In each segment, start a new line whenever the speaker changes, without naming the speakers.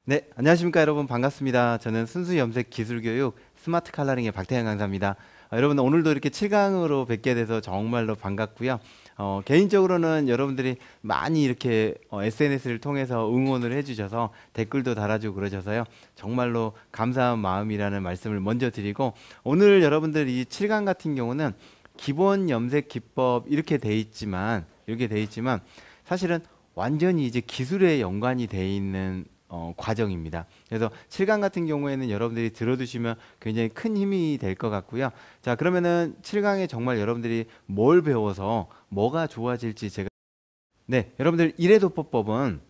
네, 안녕하십니까 여러분. 반갑습니다. 저는 순수 염색 기술 교육 스마트 컬러링의 박태현 강사입니다. 여러분 오늘도 이렇게 7강으로 뵙게 돼서 정말로 반갑고요. 개인적으로는 여러분들이 많이 이렇게 SNS를 통해서 응원을 해주셔서 댓글도 달아주고 그러셔서요. 정말로 감사한 마음이라는 말씀을 먼저 드리고, 오늘 여러분들 이 7강 같은 경우는 기본 염색 기법 이렇게 돼 있지만 사실은 완전히 이제 기술에 연관이 돼 있는 과정입니다. 그래서 7강 같은 경우에는 여러분들이 들어두시면 굉장히 큰 힘이 될 것 같고요. 자, 그러면은 7강에 정말 여러분들이 뭘 배워서 뭐가 좋아질지 네, 여러분들 일회도포법은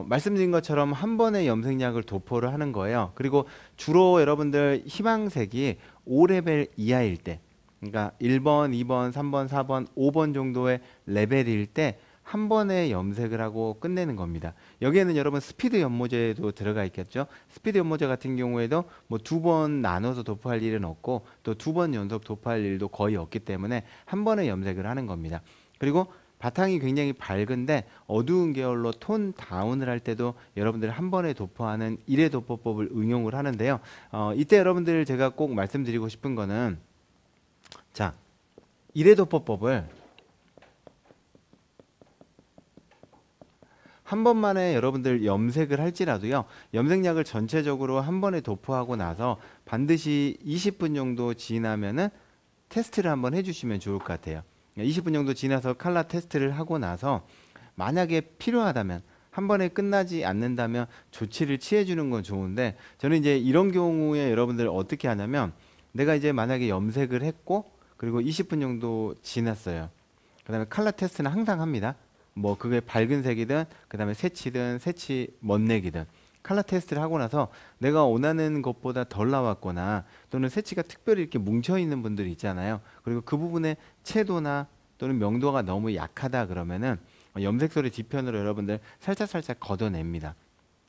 말씀드린 것처럼 한 번에 염색약을 도포를 하는 거예요. 그리고 주로 여러분들 희망색이 5레벨 이하일 때, 그러니까 1번, 2번, 3번, 4번, 5번 정도의 레벨일 때 한 번에 염색을 하고 끝내는 겁니다. 여기에는 여러분 스피드 연모제도 들어가 있겠죠. 스피드 연모제 같은 경우에도 뭐 2번 나눠서 도포할 일은 없고, 또 2번 연속 도포할 일도 거의 없기 때문에 한 번에 염색을 하는 겁니다. 그리고 바탕이 굉장히 밝은데 어두운 계열로 톤 다운을 할 때도 여러분들 한 번에 도포하는 일회 도포법을 응용을 하는데요. 이때 여러분들 제가 꼭 말씀드리고 싶은 거는, 자, 일회 도포법을 한 번만에 여러분들 염색을 할지라도요, 염색약을 전체적으로 한 번에 도포하고 나서 반드시 20분 정도 지나면은 테스트를 한번 해주시면 좋을 것 같아요. 20분 정도 지나서 칼라 테스트를 하고 나서 만약에 필요하다면, 한 번에 끝나지 않는다면 조치를 취해 주는 건 좋은데, 저는 이제 이런 경우에 여러분들 어떻게 하냐면, 내가 이제 만약에 염색을 했고 그리고 20분 정도 지났어요. 그 다음에 칼라 테스트는 항상 합니다. 뭐 그게 밝은 색이든 그 다음에 새치든 새치 멋내기든 칼라 테스트를 하고 나서 내가 원하는 것보다 덜 나왔거나, 또는 새치가 특별히 이렇게 뭉쳐 있는 분들이 있잖아요. 그리고 그 부분의 채도나 또는 명도가 너무 약하다 그러면은 염색소리 뒤편으로 여러분들 살짝 걷어냅니다.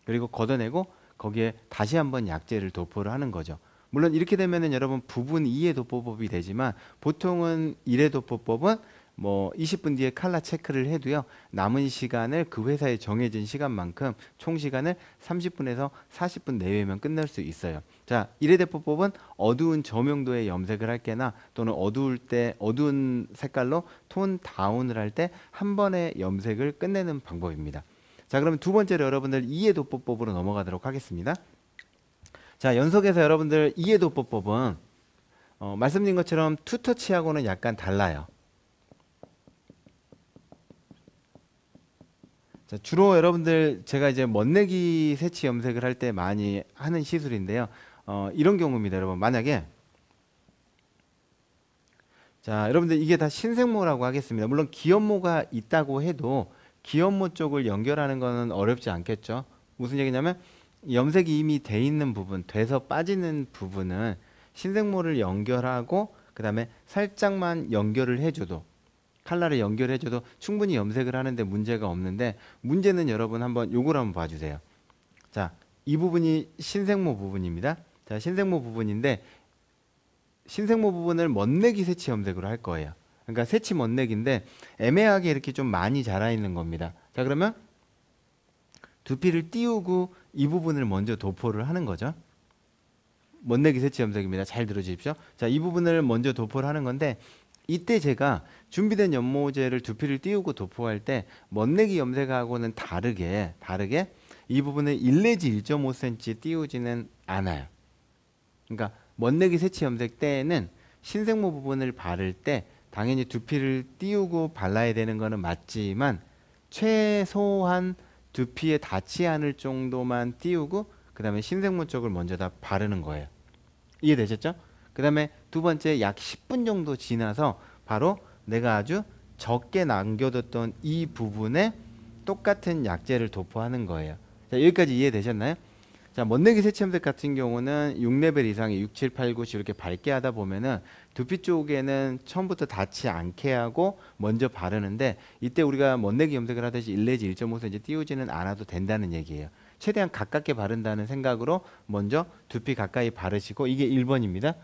그리고 걷어내고 거기에 다시 한번 약제를 도포를 하는 거죠. 물론 이렇게 되면은 여러분 부분 2의 도포법이 되지만, 보통은 1의 도포법은 뭐 20분 뒤에 칼라 체크를 해도요, 남은 시간을 그 회사에 정해진 시간만큼 총 시간을 30분에서 40분 내외면 끝낼 수 있어요. 자, 1회 대포법은 어두운 저명도의 염색을 할 때나, 또는 어두울 때 어두운 색깔로 톤 다운을 할 때 한 번에 염색을 끝내는 방법입니다. 자, 그러면 두 번째로 여러분들 2회 도포법으로 넘어가도록 하겠습니다. 자, 연속해서 여러분들 2회 도포법은 말씀드린 것처럼 투터치하고는 약간 달라요. 자, 주로 여러분들 제가 이제 멋내기 새치 염색을 할 때 많이 하는 시술인데요. 이런 경우입니다, 여러분. 만약에, 자, 여러분들 이게 다 신생모라고 하겠습니다. 물론 기염모가 있다고 해도 기염모 쪽을 연결하는 거는 어렵지 않겠죠. 무슨 얘기냐면, 염색이 이미 돼 있는 부분, 돼서 빠지는 부분은 신생모를 연결하고 그 다음에 살짝만 연결을 해줘도, 칼라를 연결해줘도 충분히 염색을 하는데 문제가 없는데, 문제는 여러분 한번 요걸 한번 봐주세요. 자, 이 부분이 신생모 부분입니다. 자, 신생모 부분인데, 신생모 부분을 멋내기 새치 염색으로 할 거예요. 그러니까 새치 멋내기인데 애매하게 이렇게 좀 많이 자라 있는 겁니다. 자, 그러면 두피를 띄우고 이 부분을 먼저 도포를 하는 거죠. 멋내기 새치 염색입니다. 잘 들어주십시오. 자, 이 부분을 먼저 도포를 하는 건데, 이때 제가 준비된 연모제를 두피를 띄우고 도포할 때 멋내기 염색하고는 다르게 이 부분을 1 내지 1.5cm 띄우지는 않아요. 그러니까 멋내기 새치 염색 때에는 신생모 부분을 바를 때 당연히 두피를 띄우고 발라야 되는 거는 맞지만, 최소한 두피에 닿지 않을 정도만 띄우고 그 다음에 신생모 쪽을 먼저 다 바르는 거예요. 이해되셨죠? 그 다음에 두 번째, 약 10분 정도 지나서 바로 내가 아주 적게 남겨뒀던 이 부분에 똑같은 약제를 도포하는 거예요. 자, 여기까지 이해되셨나요? 자, 멋내기 새치 염색 같은 경우는 6레벨 이상의 6, 7, 8, 9 이렇게 밝게 하다 보면은 두피 쪽에는 처음부터 닿지 않게 하고 먼저 바르는데, 이때 우리가 멋내기 염색을 하듯이 1 내지 1.5cm 띄우지는 않아도 된다는 얘기예요. 최대한 가깝게 바른다는 생각으로 먼저 두피 가까이 바르시고, 이게 1번입니다.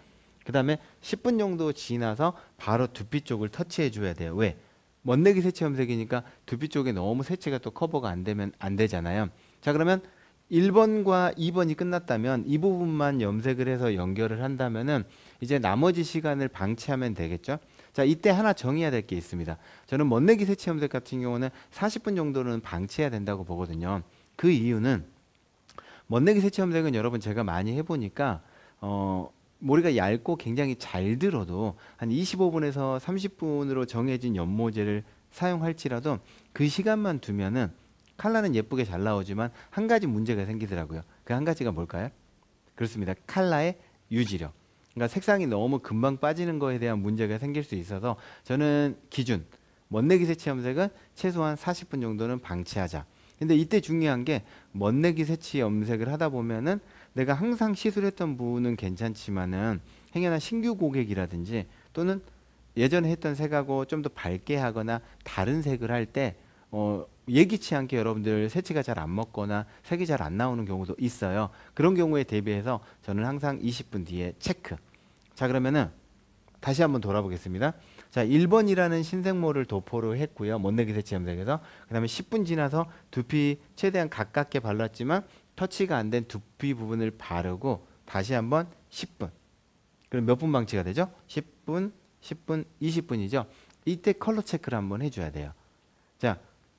그 다음에 10분 정도 지나서 바로 두피 쪽을 터치해 줘야 돼요. 왜? 멋내기 새치 염색이니까 두피 쪽에 너무 새치가 또 커버가 안 되면 안 되잖아요. 자, 그러면 1번과 2번이 끝났다면 이 부분만 염색을 해서 연결을 한다면은 이제 나머지 시간을 방치하면 되겠죠. 자, 이때 하나 정해야 될 게 있습니다. 저는 멋내기 색채 염색 같은 경우는 40분 정도는 방치해야 된다고 보거든요. 그 이유는 멋내기 색채 염색은 여러분 제가 많이 해보니까 머리가 얇고 굉장히 잘 들어도 한 25분에서 30분으로 정해진 연모제를 사용할지라도 그 시간만 두면은 컬러는 예쁘게 잘 나오지만 한 가지 문제가 생기더라고요. 그 한 가지가 뭘까요? 그렇습니다. 컬러의 유지력. 그러니까 색상이 너무 금방 빠지는 거에 대한 문제가 생길 수 있어서 저는 기준 멋내기 색채 염색은 최소한 40분 정도는 방치하자. 근데 이때 중요한 게 멋내기 색채 염색을 하다 보면은 내가 항상 시술했던 부분은 괜찮지만은 행여나 신규 고객이라든지 또는 예전에 했던 색하고 좀 더 밝게 하거나 다른 색을 할 때 예기치 않게 여러분들 색채가 잘 안 먹거나 색이 잘 안 나오는 경우도 있어요. 그런 경우에 대비해서 저는 항상 20분 뒤에 체크. 자, 그러면은 다시 한번 돌아보겠습니다. 자, 1번이라는 신생모를 도포를 했고요. 멋내기 색채 염색에서. 그 다음에 10분 지나서 두피 최대한 가깝게 발랐지만 터치가 안 된 두피 부분을 바르고 다시 한번 10분. 그럼 몇 분 방치가 되죠? 10분, 10분, 20분이죠. 이때 컬러 체크를 한번 해줘야 돼요. 자,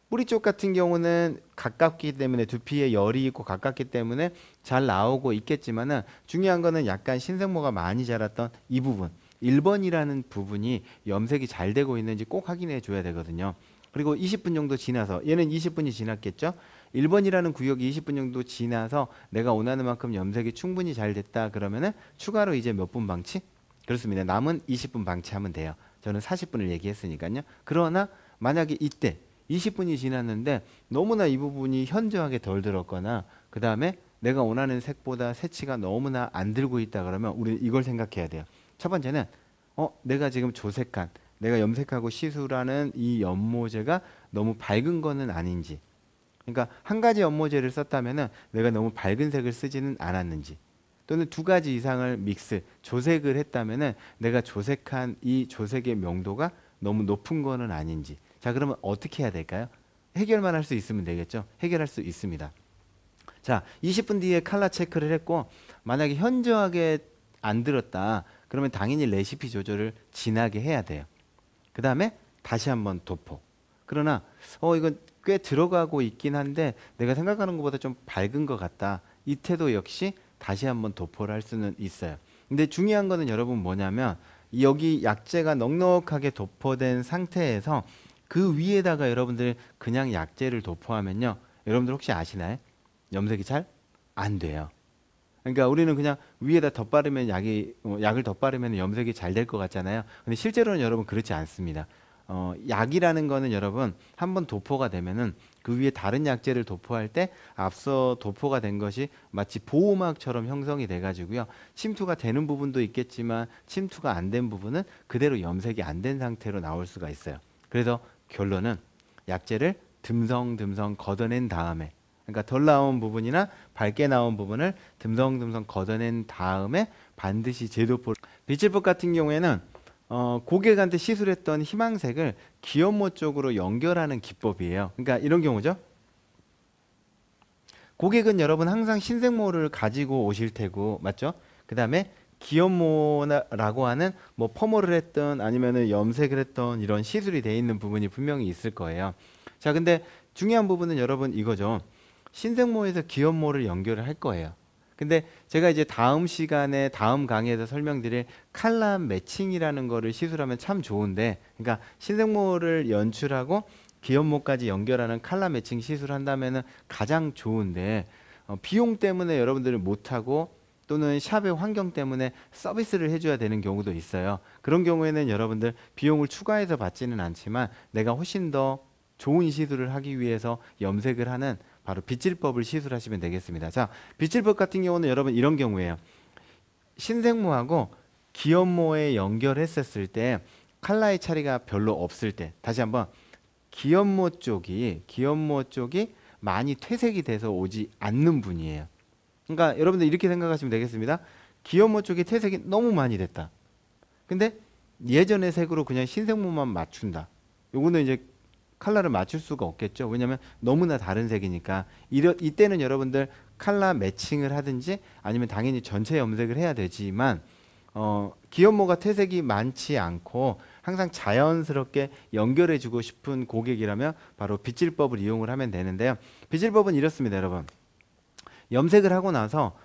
뿌리 쪽 같은 경우는 가깝기 때문에 두피에 열이 있고 가깝기 때문에 잘 나오고 있겠지만은 중요한 거는 약간 신생모가 많이 자랐던 이 부분 1번이라는 부분이 염색이 잘 되고 있는지 꼭 확인해 줘야 되거든요. 그리고 20분 정도 지나서 얘는 20분이 지났겠죠. 1번이라는 구역이 20분 정도 지나서 내가 원하는 만큼 염색이 충분히 잘 됐다 그러면은 추가로 이제 몇 분 방치? 그렇습니다. 남은 20분 방치하면 돼요. 저는 40분을 얘기했으니까요. 그러나 만약에 이때 20분이 지났는데 너무나 이 부분이 현저하게 덜 들었거나 그 다음에 내가 원하는 색보다 색치가 너무나 안 들고 있다 그러면 우리 이걸 생각해야 돼요. 첫 번째는 내가 지금 조색한 내가 염색하고 시술하는 이 연모제가 너무 밝은 거는 아닌지, 그러니까 한 가지 연모제를 썼다면은 내가 너무 밝은 색을 쓰지는 않았는지, 또는 두 가지 이상을 믹스 조색을 했다면은 내가 조색한 이 조색의 명도가 너무 높은 거는 아닌지. 자, 그러면 어떻게 해야 될까요? 해결만 할 수 있으면 되겠죠. 해결할 수 있습니다. 자, 20분 뒤에 컬러 체크를 했고 만약에 현저하게 안 들었다 그러면 당연히 레시피 조절을 진하게 해야 돼요. 그 다음에 다시 한번 도포. 그러나 이건 꽤 들어가고 있긴 한데 내가 생각하는 것보다 좀 밝은 것 같다. 이 태도 역시 다시 한번 도포를 할 수는 있어요. 근데 중요한 거는 여러분 뭐냐면 여기 약재가 넉넉하게 도포된 상태에서 그 위에다가 여러분들 그냥 약재를 도포하면요, 여러분들 혹시 아시나요? 염색이 잘 안 돼요. 그러니까 우리는 그냥 위에다 덧바르면 약을 덧바르면 염색이 잘 될 것 같잖아요. 근데 실제로는 여러분 그렇지 않습니다. 약이라는 거는 여러분 한번 도포가 되면은 그 위에 다른 약재를 도포할 때 앞서 도포가 된 것이 마치 보호막처럼 형성이 돼 가지고요, 침투가 되는 부분도 있겠지만 침투가 안 된 부분은 그대로 염색이 안 된 상태로 나올 수가 있어요. 그래서 결론은 약재를 듬성듬성 걷어낸 다음에, 그러니까 덜 나온 부분이나 밝게 나온 부분을 듬성듬성 걷어낸 다음에 반드시 재도포. 비칠법 같은 경우에는 고객한테 시술했던 희망색을 기염모 쪽으로 연결하는 기법이에요. 그러니까 이런 경우죠. 고객은 여러분 항상 신생모를 가지고 오실 테고, 맞죠? 그 다음에 기염모라고 하는 뭐 펌을 했던 아니면은 염색을 했던 이런 시술이 돼 있는 부분이 분명히 있을 거예요. 자, 근데 중요한 부분은 여러분 이거죠. 신생모에서 기염모를 연결을 할 거예요. 근데 제가 이제 다음 시간에 다음 강의에서 설명드릴 컬러 매칭이라는 거를 시술하면 참 좋은데, 그러니까 신생모를 연출하고 기염모까지 연결하는 컬러 매칭 시술한다면은 가장 좋은데 비용 때문에 여러분들은 못하고 또는 샵의 환경 때문에 서비스를 해줘야 되는 경우도 있어요. 그런 경우에는 여러분들 비용을 추가해서 받지는 않지만 내가 훨씬 더 좋은 시술을 하기 위해서 염색을 하는 바로 빗질법을 시술하시면 되겠습니다. 자, 빗질법 같은 경우는 여러분 이런 경우에요. 신생모하고 기염모에 연결했었을 때 컬러의 차이가 별로 없을 때, 다시 한번 기염모 쪽이 많이 퇴색이 돼서 오지 않는 분이에요. 그러니까 여러분들 이렇게 생각하시면 되겠습니다. 기염모 쪽이 퇴색이 너무 많이 됐다. 근데 예전의 색으로 그냥 신생모만 맞춘다. 요거는 이제 컬러를 맞출 수가 없겠죠. 왜냐하면 너무나 다른 색이니까. 이때는 여러분들 컬러 매칭을 하든지 아니면 당연히 전체 염색을 해야 되지만 기연모가 퇴색이 많지 않고 항상 자연스럽게 연결해 주고 싶은 고객이라면 바로 빗질법을 이용을 하면 되는데요. 빗질법은 이렇습니다, 여러분. 염색을 하고 나서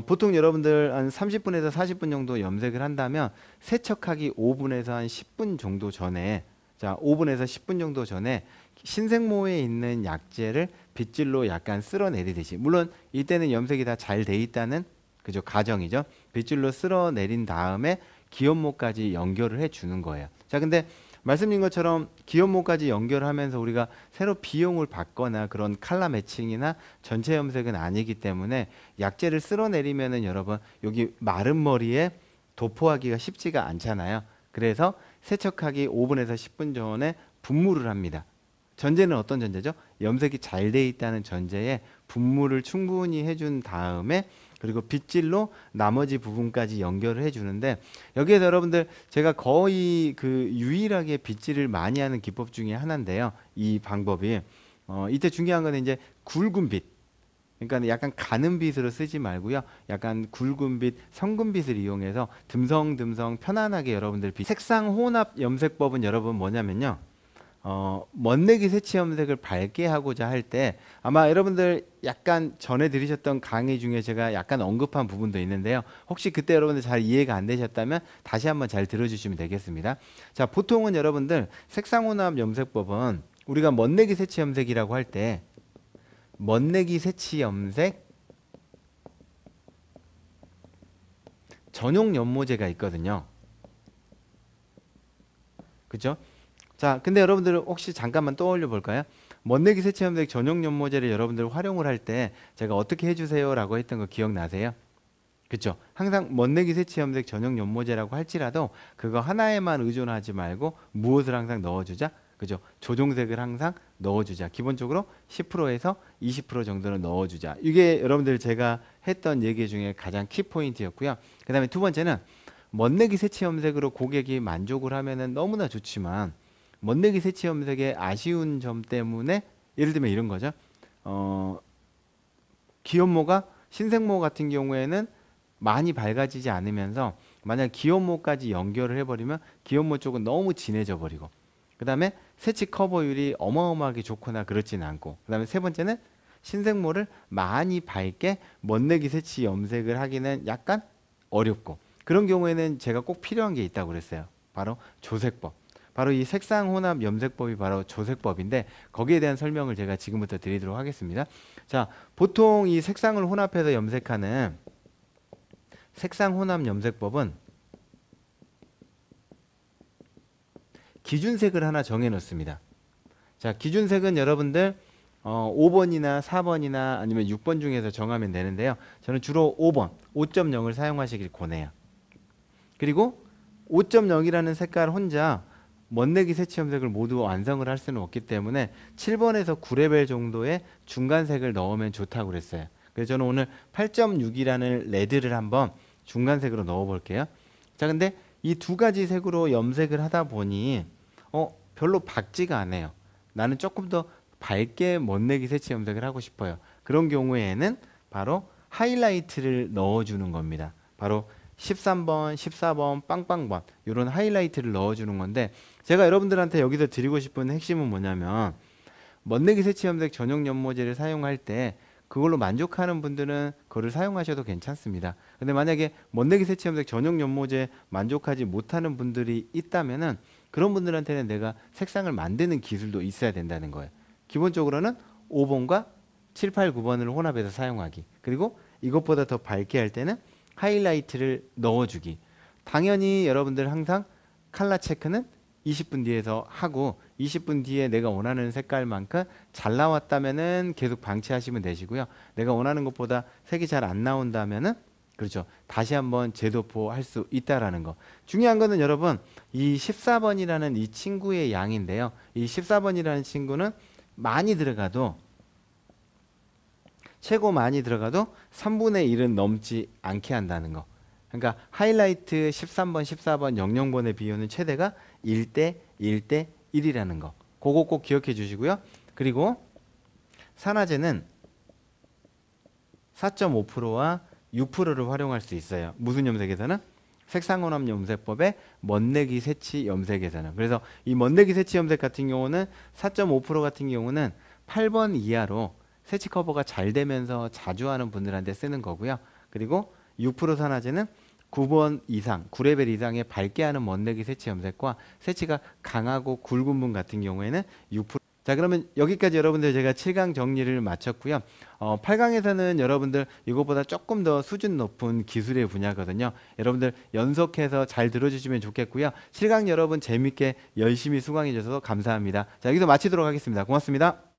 보통 여러분들 한 30분에서 40분 정도 염색을 한다면 세척하기 5분에서 한 10분 정도 전에, 자 5분에서 10분 정도 전에 신생모에 있는 약재를 빗질로 약간 쓸어내리듯이, 물론 이때는 염색이 다 잘 돼 있다는 그죠 가정이죠. 빗질로 쓸어내린 다음에 기연모까지 연결을 해 주는 거예요. 자, 근데 말씀드린 것처럼 기연모까지 연결하면서 우리가 새로 비용을 받거나 그런 컬러 매칭이나 전체 염색은 아니기 때문에 약재를 쓸어내리면은 여러분 여기 마른 머리에 도포하기가 쉽지가 않잖아요. 그래서 세척하기 5분에서 10분 전에 분무를 합니다. 전제는 어떤 전제죠? 염색이 잘 돼 있다는 전제에 분무를 충분히 해준 다음에 그리고 빗질로 나머지 부분까지 연결을 해주는데, 여기에서 여러분들 제가 거의 그 유일하게 빗질을 많이 하는 기법 중에 하나인데요. 이 방법이 이때 중요한 거는 이제 굵은 빗, 그러니까 약간 가는 빗으로 쓰지 말고요. 약간 굵은 빗, 성근 빗을 이용해서 듬성듬성 편안하게 여러분들 색상 혼합 염색법은 여러분 뭐냐면요. 멋내기 새치 염색을 밝게 하고자 할 때 아마 여러분들 약간 전에 들으셨던 강의 중에 제가 약간 언급한 부분도 있는데요. 혹시 그때 여러분들 잘 이해가 안 되셨다면 다시 한번 잘 들어주시면 되겠습니다. 자, 보통은 여러분들 색상혼합 염색법은 우리가 멋내기 새치 염색이라고 할 때 멋내기 새치 염색 전용 연모제가 있거든요. 그죠? 자, 근데 여러분들 혹시 잠깐만 떠올려 볼까요? 멋내기 새치 염색 전용 연모제를 여러분들 활용을 할 때 제가 어떻게 해주세요 라고 했던 거 기억나세요? 그쵸? 항상 멋내기 새치 염색 전용 연모제라고 할지라도 그거 하나에만 의존하지 말고 무엇을 항상 넣어주자? 그죠? 조종색을 항상 넣어주자. 기본적으로 10%에서 20% 정도는 넣어주자. 이게 여러분들 제가 했던 얘기 중에 가장 키포인트였고요. 그 다음에 두 번째는 멋내기 새치 염색으로 고객이 만족을 하면은 너무나 좋지만 멋내기 새치 염색의 아쉬운 점 때문에 예를 들면 이런 거죠. 기연모가 신생모 같은 경우에는 많이 밝아지지 않으면서 만약 기연모까지 연결을 해버리면 기연모 쪽은 너무 진해져 버리고, 그 다음에 새치 커버율이 어마어마하게 좋거나 그렇지는 않고, 그 다음에 세 번째는 신생모를 많이 밝게 멋내기 새치 염색을 하기는 약간 어렵고, 그런 경우에는 제가 꼭 필요한 게 있다고 그랬어요. 바로 조색법. 바로 이 색상 혼합 염색법이 바로 조색법인데 거기에 대한 설명을 제가 지금부터 드리도록 하겠습니다. 자, 보통 이 색상을 혼합해서 염색하는 색상 혼합 염색법은 기준색을 하나 정해 놓습니다. 자, 기준색은 여러분들 5번이나 4번이나 아니면 6번 중에서 정하면 되는데요. 저는 주로 5번, 5.0을 사용하시길 권해요. 그리고 5.0이라는 색깔 혼자 멋내기 새치 염색을 모두 완성을 할 수는 없기 때문에 7번에서 9레벨 정도의 중간색을 넣으면 좋다고 그랬어요. 그래서 저는 오늘 8.6이라는 레드를 한번 중간색으로 넣어 볼게요. 자, 근데 이 두 가지 색으로 염색을 하다 보니 별로 밝지가 않아요. 나는 조금 더 밝게 멋내기 새치 염색을 하고 싶어요. 그런 경우에는 바로 하이라이트를 넣어주는 겁니다. 바로 13번, 14번, 빵빵번 이런 하이라이트를 넣어주는 건데, 제가 여러분들한테 여기서 드리고 싶은 핵심은 뭐냐면 멋내기 새치 염색 전용 연모제를 사용할 때 그걸로 만족하는 분들은 그거를 사용하셔도 괜찮습니다. 근데 만약에 멋내기 새치 염색 전용 연모제 만족하지 못하는 분들이 있다면은 그런 분들한테는 내가 색상을 만드는 기술도 있어야 된다는 거예요. 기본적으로는 5번과 7, 8, 9번을 혼합해서 사용하기, 그리고 이것보다 더 밝게 할 때는 하이라이트를 넣어주기. 당연히 여러분들 항상 컬러 체크는 20분 뒤에서 하고 20분 뒤에 내가 원하는 색깔만큼 잘 나왔다면은 계속 방치하시면 되시고요. 내가 원하는 것보다 색이 잘 안 나온다면은 그렇죠, 다시 한번 재도포 할 수 있다라는 거. 중요한 거는 여러분 이 14번이라는 이 친구의 양인데요. 이 14번이라는 친구는 많이 들어가도 최고 많이 들어가도 3분의 1은 넘지 않게 한다는 거. 그러니까 하이라이트 13번, 14번, 00번의 비율은 최대가 1대 1대 1이라는 거. 그거 꼭 기억해 주시고요. 그리고 산화제는 4.5%와 6%를 활용할 수 있어요. 무슨 염색에서는? 색상혼합 염색법의 멋내기 새치 염색에서는. 그래서 이 멋내기 새치 염색 같은 경우는 4.5% 같은 경우는 8번 이하로 새치 커버가 잘 되면서 자주 하는 분들한테 쓰는 거고요. 그리고 6% 산화제는 9번 이상, 9레벨 이상의 밝게 하는 멋내기 새치 염색과 새치가 강하고 굵은 분 같은 경우에는 6%. 자, 그러면 여기까지 여러분들 제가 7강 정리를 마쳤고요. 8강에서는 여러분들 이것보다 조금 더 수준 높은 기술의 분야거든요. 여러분들 연속해서 잘 들어주시면 좋겠고요. 7강 여러분 재밌게 열심히 수강해 주셔서 감사합니다. 자, 여기서 마치도록 하겠습니다. 고맙습니다.